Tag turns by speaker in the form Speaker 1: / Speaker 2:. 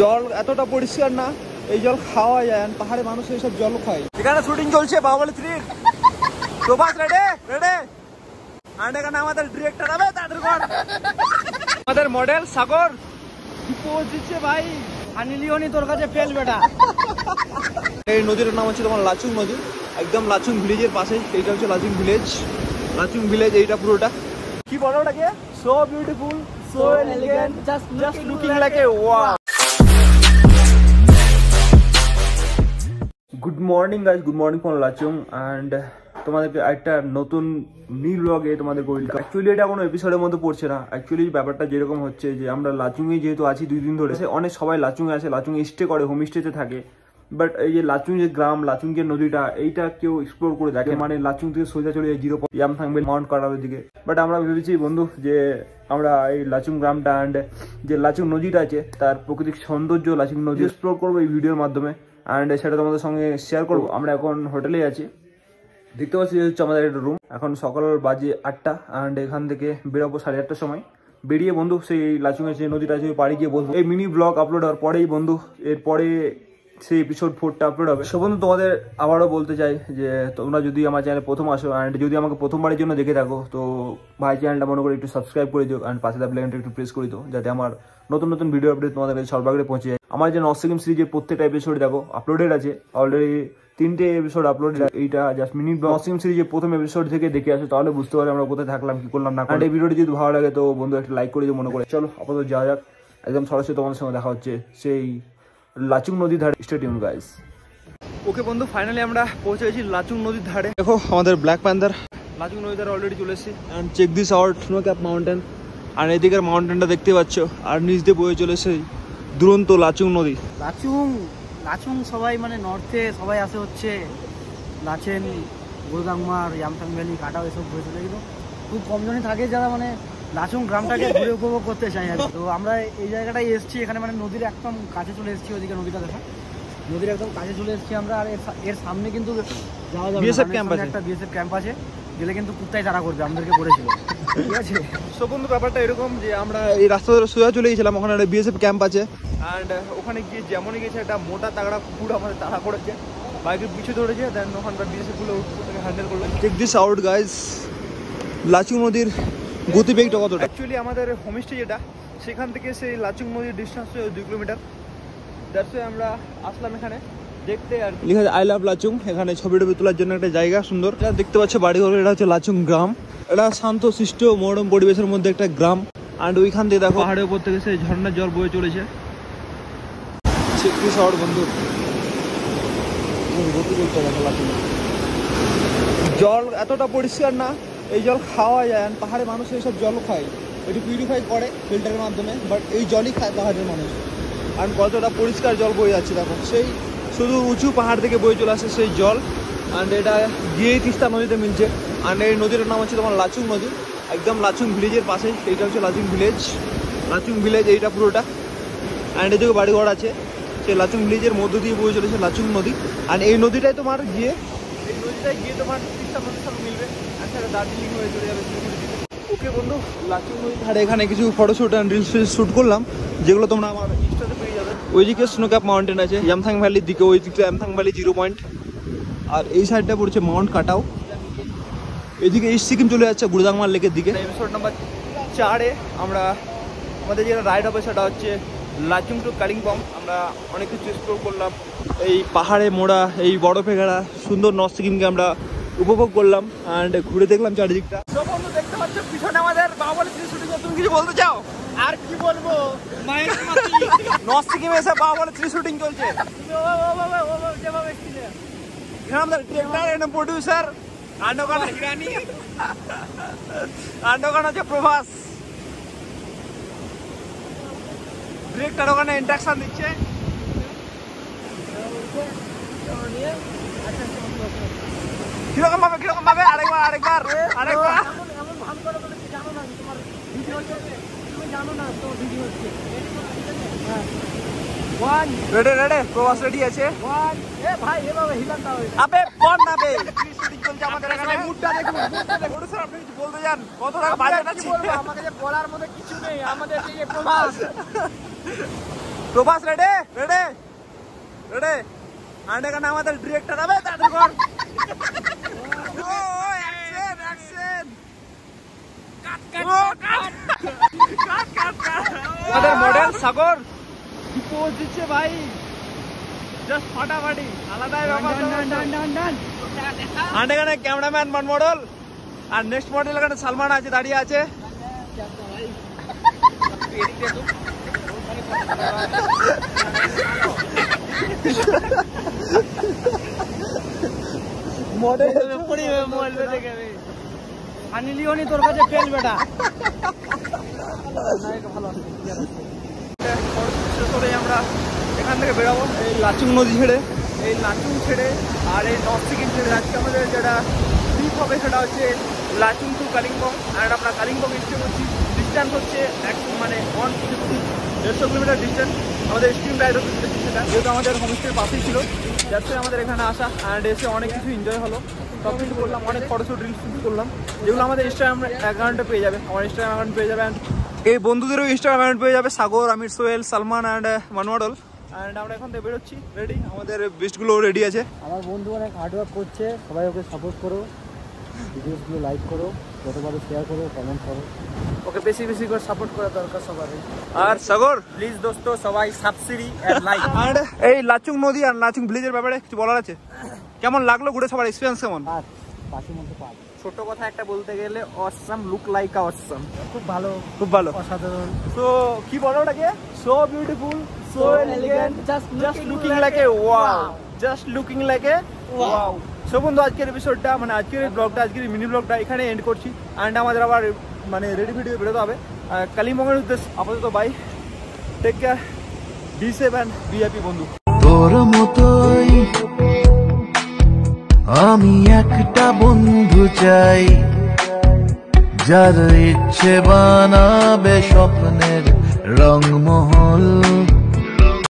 Speaker 1: জল এতটা পরিষ্কার না, এই জল খাওয়া যায়, পাহাড়ে মানুষ এইসব জল খায়। এখানে শুটিং চলছে বাহুবলী 3। প্রভাস রেডে রেডে, আর এখানে আমাদের ডিরেক্টর হবে তাদের ঘর, আমাদের মডেল সাগর পোজ দিচ্ছে ভাই। হানি লিওনি তোর কাছে ফেল বেটা। এই নদীর নাম হচ্ছে তোমার লাচুং নদী, একদম লাচুং ভিলেজের পাশেই। এইটা হচ্ছে লাচুং ভিলেজ, লাচুং ভিলেজ এইটা পুরোটা। কি বলো ওটাকে? So beautiful, so elegant, just looking like a wow. Good morning guys, good morning from Lachung. And তোমাদেরকে একটা নতুন নিউ ব্লগে তোমাদের ওয়েলকাম। অ্যাকচুয়ালি এটা কোনো এপিসোডের মধ্যে পড়ছে না। অ্যাকচুয়ালি ব্যাপারটা যেরকম হচ্ছে যে আমরা লাচুংয়ে যেহেতু আছি 2 দিন ধরে, অনেক সবাই লাচুংয়ে আসে, লাচুং স্টে করে, হোম স্টেতে থাকে। বাট এই যে লাচুং যে গ্রাম, লাচুং যে নদীটা, এইটা কেউ এক্সপ্লোর করে দেখে। মানে লাচুং থেকে সোজা চলে যায় 0 ইয়ামথাংবে মাউন্ট কাটাওয়ের দিকে। বাট আমরা ভেবেছি বন্ধু যে আমরা এই লাচুং গ্রামটা অ্যান্ড যে লাচুং নদীটা আছে তার প্রাকৃতিক সৌন্দর্য, লাচুং নদী এক্সপ্লোর করবো এই ভিডিওর মাধ্যমে। অ্যান্ড সেটা তোমাদের সঙ্গে শেয়ার করবো। আমরা এখন হোটেলে আছি, দেখতে পাচ্ছি হচ্ছে আমাদের একটা রুম। এখন সকাল বাজে 8টা অ্যান্ড এখান থেকে বেরোবো 8:30টার সময়। বেরিয়ে বন্ধু সেই লাচুংয়ের যে নদীটা আছে পাড়ি গিয়ে বসবো। এই মিনি ব্লগ আপলোড হওয়ার পরেই বন্ধু এরপরে সেই এপিসোড 4টা আপলোড হবে। সো বন্ধু তোমাদের আবারও বলতে চাই যে তোমরা যদি আমার চ্যানেলে প্রথম আসো অ্যান্ড যদি আমাকে প্রথমবারের জন্য দেখে থাকো, তো ভাই চ্যানেলটা মনে করে একটু সাবস্ক্রাইব করে দিও অ্যান্ড পাশে বেল আইকনটা একটু প্রেস করে দিও, যাতে আমার নতুন নতুন ভিডিও আপডেট তোমাদের কাছে সর্বাগ্রে পৌঁছে যায়। আমার যে নর্থ সিরিজের প্রত্যেকটা এপিসোড দেখো আপলোডেড আছে, অলরেডি 3টে এপিসোড আপলোড। এইটা জাস্ট মিনি নর্থ সিরিজের প্রথম এপিসোড থেকে দেখে আসো, তাহলে বুঝতে পারবে আমরা কোথায় থাকলাম, কি করলাম না। আর এই ভিডিওটি যদি ভালো লাগে তো বন্ধু একটা লাইক করে দিও মনে করে। চলো আপাতত যাওয়া যাক, একদম সরাসরি তোমাদের সঙ্গে দেখা হচ্ছে সেই লাচুং নদীর ধারে। Stay tune guys. ওকে বন্ধু, ফাইনালি আমরা পৌঁছে গেছি লাচুং নদীর ধারে। দেখো আমাদের ব্ল্যাক প্যান্থার লাচুং নদীর ধারে অলরেডি চলে এসেছি। And check this out, snow cap mountain. আর এদিকের মাউন্টেনটা দেখতে পাচ্ছ, আর নিচ দিয়ে বয়ে চলেছে দুরন্ত লাচুং নদী।
Speaker 2: লাচুং সবাই মানে নর্থে সবাই আসে হচ্ছে লাচেন, গোলগাংমার, ইয়ামথাং ভ্যালি, কাটাও এসব ঘুরে চলে গেল। খুব কমজনই থাকে যারা মানে লাচুং গ্রামটাকে ঘুরে উপভোগ করতে চাই আর। তো আমরা এই জায়গাটায় এসেছি, এখানে মানে নদীর একদম কাছে চলে এসেছি। ওদিকে নদীটা দেখা, নদীর একদম কাছে চলে এসেছি আমরা। আর এর সামনে কিন্তু যাওয়া যাবে,
Speaker 1: বিএসএফ ক্যাম্প আছে,
Speaker 2: একটা বিএসএফ ক্যাম্প আছে। গেলে কিন্তু কুত্তায় তাড়া করবে, আমাদেরকে বলেছিল। ঠিক আছে,
Speaker 1: সো বন্ধু ব্যাপারটা এরকম যে আমরা এই রাস্তা ধরে সোজা চলে গেছিলাম, ওখানে একটা বিএসএফ ক্যাম্প আছে। অ্যান্ড ওখানে গিয়ে যেমনই গেছে একটা মোটা তাগড়া কুকুর আমাদের তাড়া করেছে, বাইকের পিছু ধরেছে। দেন ওখানকার বিএসএফ গুলো হ্যান্ডেল করলো। Check this out guys, Lachung নদীর গতিবেগটা কতটা। অ্যাকচুয়ালি আমাদের হোমস্টে যেটা, সেখান থেকে সেই লাচুং নদীর ডিস্টেন্স 2 কিলোমিটার। দ্যাটস ওয়াই আমরা আসলাম এখানে দেখতে। আর লেখা আছে আই লাভ লাচুং। এখানে ছবি টবি তোলার জন্য একটা জায়গা সুন্দর। এটা দেখতে পাচ্ছ বাড়িঘর, এটা হচ্ছে লাচুং গ্রাম। এটা শান্ত শিষ্ট মনোরম পরিবেশের মধ্যে একটা গ্রাম। অ্যান্ড ওইখান থেকে দেখো পাহাড়ের উপর থেকে সেই ঝর্ণার জল বয়ে চলেছে। শহর বন্ধু, জল এতটা পরিষ্কার না, এই জল খাওয়া যায়, পাহাড়ে মানুষ এইসব জল খায়, এটি পিউরিফাই করে ফিল্টারের মাধ্যমে। বাট এই জলই খায় পাহাড়ের মানুষ। আর কতটা পরিষ্কার জল বয়ে যাচ্ছে দেখো, সেই শুধু উঁচু পাহাড় থেকে বয়ে চলে আসে সেই জল। অ্যান্ড এটা গিয়েই তিস্তা নদীতে মিলছে। অ্যান্ড এই নদীর নাম হচ্ছে তোমার লাচুং নদী, একদম লাচুং ভিলেজের পাশেই। এইটা হচ্ছে লাচুং ভিলেজ, লাচুং ভিলেজ এইটা পুরোটা। অ্যান্ড এদিকে বাড়িঘর আছে। সেই লাচুং ভিলেজের মধ্য দিয়ে বয়ে চলেছে লাচুং নদী। অ্যান্ড এই নদীটাই তোমার গিয়ে তোমার তিস্তা নদীর সঙ্গে মিলবে। আর সেটা দার্জিলিং হয়ে চলে যাবে শিলিগুড়ির দিকে। ওকে বন্ধু, লাচুং নদীর ধারে এখানে কিছু ফটোশ্যুট অ্যান্ড রিলস শ্যুট করলাম, যেগুলো তোমরা আমার ইনস্টাতে পেয়ে যাবে। ওইদিকে স্নো ক্যাপ মাউন্টেন আছে ইয়ামথাং ভ্যালির দিকে, ওই দিকটা ইয়ামথাং ভ্যালি 0 পয়েন্ট। আর এই সাইডটা পড়ছে মাউন্ট কাটাও। এদিকে ইস্ট সিকিম চলে যাচ্ছে গুরুদাংমার লেকের দিকে। এপিসোড নাম্বার 4-এ আমরা আমাদের যেটা রাইড হবে সেটা হচ্ছে লাচুং টু কালিম্পং। আমরা অনেক কিছু এক্সপ্লোর করলাম, এই পাহাড়ে মোড়া, এই বরফে ঘেরা সুন্দর নর্থ সিকিমকে আমরা উপভোগ করলাম। অ্যান্ড ঘুরে দেখলাম চারিদিকটা। বন্ধু দেখতে পাচ্ছ পিছনে আমাদের বাহুবলী 3 শুটিং। তুমি কিছু বলতে চাও?
Speaker 2: আর কি বলবো,
Speaker 1: নর্থ সিকিমে এসে বাহুবলী 3 শুটিং চলছে। এখানে আমাদের ডিরেক্টর এন্ড প্রোডিউসার আন্ডোকান হিরানি, আন্ডোকান হচ্ছে প্রভাস। ডিরেক্টর ওখানে ইন্ট্রাকশন দিচ্ছে। কিরকম ভাবে আরেকবার রেডি প্রভাস রেডি আছে। আবে বল না বে, শুটিং চলছে আমাদের এখানে। মুডটা দেখুন, প্রোডিউসার আপনি কিছু বলতে যান, কত টাকা বাজেট আছে?
Speaker 2: আমাকে যে বলার মতো কিছু নেই, আমাদের এই Prabhas
Speaker 1: Prabhas ready ready ready আর এখানে আমাদের ডিরেক্টর হবে তাড়াতাড়ি কর ও অ্যাকশন অ্যাকশন আমাদের মডেল সাগর কি পোজ দিচ্ছে ভাই জাস্ট ফাটাফাটি আলাদাই ব্যাপার আর এখানে ক্যামেরাম্যান মান মডেল আর নেক্সট মডেল এখানে সালমান আছে দাঁড়িয়ে আছে
Speaker 2: মডেল পড়ি মোবাইল দেখে আনি লিওনি তোর কাছে ফেল বেটা ভালো
Speaker 1: করে আমরা এখান থেকে বেরাবো এই লাচুং নদী ছেড়ে এই লাচুং ছেড়ে আর এই নর্থ সিকিম ছেড়ে আজকে আমাদের যেটা ট্রিপ হবে সেটা হচ্ছে লাচুং টু কালিম্পং আর আমরা কালিম্পং স্টে করছি ডিস্টেন্স হচ্ছে মানে 150 কিলোমিটার ডিস্টেন্স আমাদের স্ট্রিম রাইড হচ্ছে সেটা যেহেতু আমাদের হোমস্টের পাশেই ছিল যার থেকে আমাদের এখানে আসা অ্যান্ড এসে অনেক কিছু এনজয় হলো সব কিছু করলাম অনেক ফটোশুট রিলস করলাম যেগুলো আমাদের ইনস্টাগ্রাম অ্যাকাউন্টে পেয়ে যাবে আমার ইনস্টাগ্রাম অ্যাকাউন্ট পেয়ে যাবে অ্যান্ড এই বন্ধুদেরও ইনস্টাগ্রাম অ্যাকাউন্ট পেয়ে যাবে সাগর আমির সোহেল সালমান অ্যান্ড মানমডল অ্যান্ড আমরা এখন থেকে বেরোচ্ছি রেডি আমাদের বেস্টগুলো রেডি আছে
Speaker 2: আমার বন্ধু অনেক হার্ডওয়ার্ক করছে সবাই ওকে সাপোর্ট করো ভিডিওসগুলো লাইক করো যতবারও শেয়ার করো কমেন্ট করো ওকে বেশি বেশি করে সাপোর্ট করা দরকার সবারই
Speaker 1: আর সাগর
Speaker 2: প্লিজ দোস্ত সবাই সাবসিডি এন্ড লাইক
Speaker 1: অ্যান্ড এই লাচুং নদী আর লাচুং ব্রিজের ব্যাপারে কিছু বলার আছে কেমন লাগলো ঘুরে সবার এক্সপিরিয়েন্স কেমন
Speaker 2: পাশের মধ্যে পাঁচ
Speaker 1: ছোট কথা একটা বলতে গেলে অসাম লুক লাইক অসাম
Speaker 2: খুব ভালো
Speaker 1: খুব ভালো
Speaker 2: অসাধারণ
Speaker 1: তো কি বলো ওটাকে so beautiful so elegant just looking like a wow just looking like a wow so বন্ধু আজকের এপিসোডটা মানে আজকের এই ব্লগটা আজকের মিনি ব্লগটা এখানে এন্ড করছি অ্যান্ড আমাদের আবার মানে রেডি ভিডিও বেরোতে হবে কালিম্পংয়ের উদ্দেশ্যে আপাতত bye take care be safe and be happy বন্ধু
Speaker 3: তোর মতোই আমি একটা বন্ধু চাই যার ইচ্ছে বানাবে স্বপ্নের রং